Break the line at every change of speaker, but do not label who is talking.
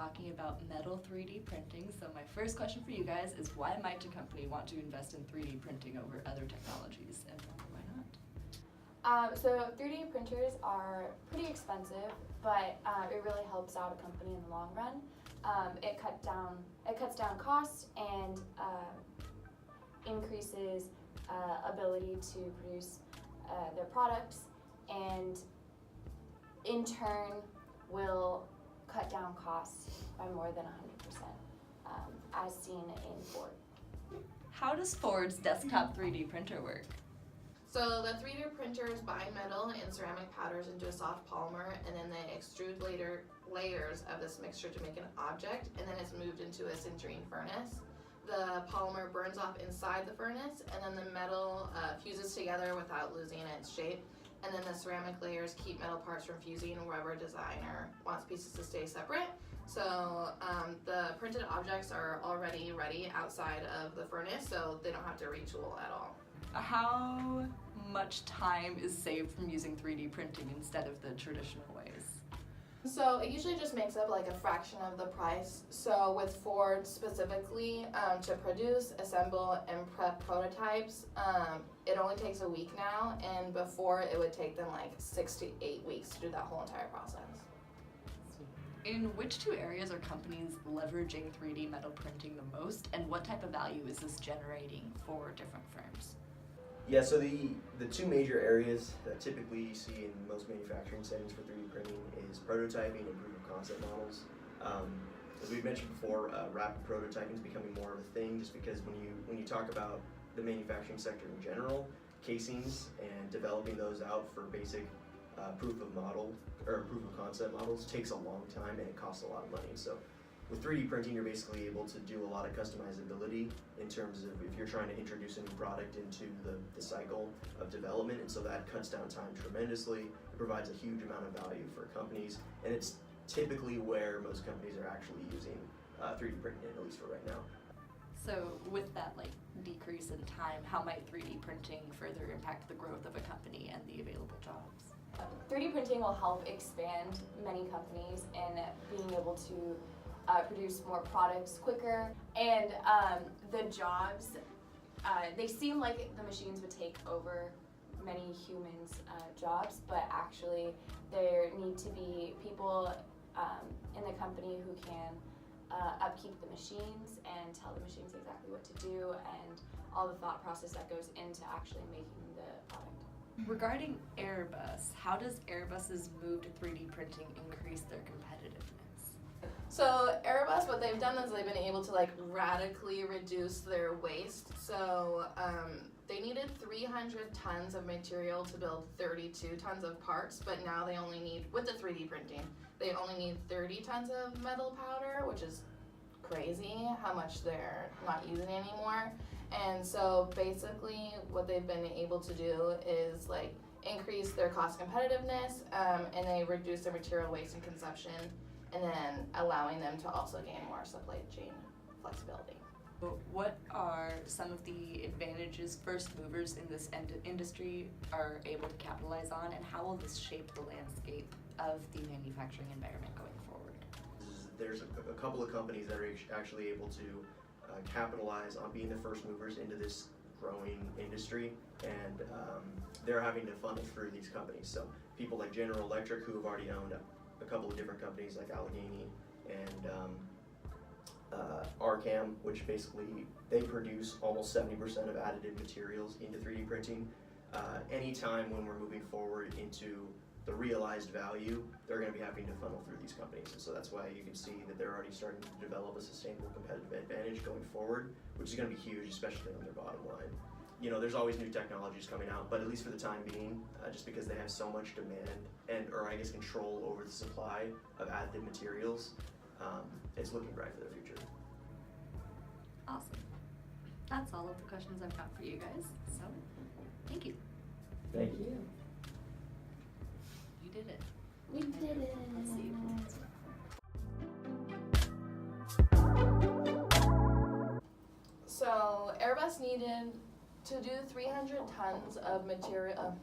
talking about metal 3D printing. So my first question for you guys is why might a company want to invest in 3D printing over other technologies, and why not?
So 3D printers are pretty expensive, but it really helps out a company in the long run. It cuts down costs and increases ability to produce their products, and in turn will cut down costs by more than 100%, as seen in Ford.
How does Ford's desktop 3D printer work?
So the 3D printers buy metal and ceramic powders into a soft polymer, and then they extrude later layers of this mixture to make an object, and then it's moved into a sintering furnace. The polymer burns off inside the furnace, and then the metal fuses together without losing its shape, and then the ceramic layers keep metal parts from fusing wherever a designer wants pieces to stay separate. So the printed objects are already ready outside of the furnace, so they don't have to retool at all.
How much time is saved from using 3D printing instead of the traditional ways?
So it usually just makes up like a fraction of the price. So with Ford specifically, to produce, assemble, and prep prototypes, it only takes a week now, and before it would take them like 6 to 8 weeks to do that whole entire process.
In which two areas are companies leveraging 3D metal printing the most, and what type of value is this generating for different firms?
Yeah, so the two major areas that typically you see in most manufacturing settings for 3D printing is prototyping and proof of concept models. As we've mentioned before, rapid prototyping is becoming more of a thing, just because when you talk about the manufacturing sector in general, casings and developing those out for basic proof of model or proof of concept models takes a long time and it costs a lot of money. So with 3D printing, you're basically able to do a lot of customizability in terms of if you're trying to introduce a new product into the cycle of development, and so that cuts down time tremendously. It provides a huge amount of value for companies, and it's typically where most companies are actually using 3D printing, at least for right now.
So with that decrease in time, how might 3D printing further impact the growth of a company and the available jobs?
3D printing will help expand many companies in being able to produce more products quicker, and the jobs, they seem like the machines would take over many humans' jobs, but actually there need to be people in the company who can upkeep the machines and tell the machines exactly what to do and all the thought process that goes into actually making the product.
Regarding Airbus, how does Airbus's move to 3D printing increase their competitiveness?
So Airbus, what they've done is they've been able to radically reduce their waste. So they needed 300 tons of material to build 32 tons of parts, but now they only need, with the 3D printing, they only need 30 tons of metal powder, which is crazy how much they're not using anymore. And so basically what they've been able to do is increase their cost competitiveness, and they reduce their material waste and consumption, and then allowing them to also gain more supply chain flexibility.
What are some of the advantages first movers in this industry are able to capitalize on, and how will this shape the landscape of the manufacturing environment going forward?
There's a couple of companies that are actually able to capitalize on being the first movers into this growing industry, and they're having to funnel through these companies. So people like General Electric, who have already owned a couple of different companies like Allegheny and Arcam, which basically they produce almost 70% of additive materials into 3D printing. Anytime when we're moving forward into the realized value, they're going to be having to funnel through these companies, and so that's why you can see that they're already starting to develop a sustainable competitive advantage going forward, which is going to be huge, especially on their bottom line. There's always new technologies coming out, but at least for the time being, just because they have so much demand or control over the supply of additive materials, it's looking bright for the future.
Awesome. That's all of the questions I've got for you guys, so thank you.
Thank you.
You did it.
We did it.
Let's see if we can answer.
So Airbus needed to do 300 tons of material.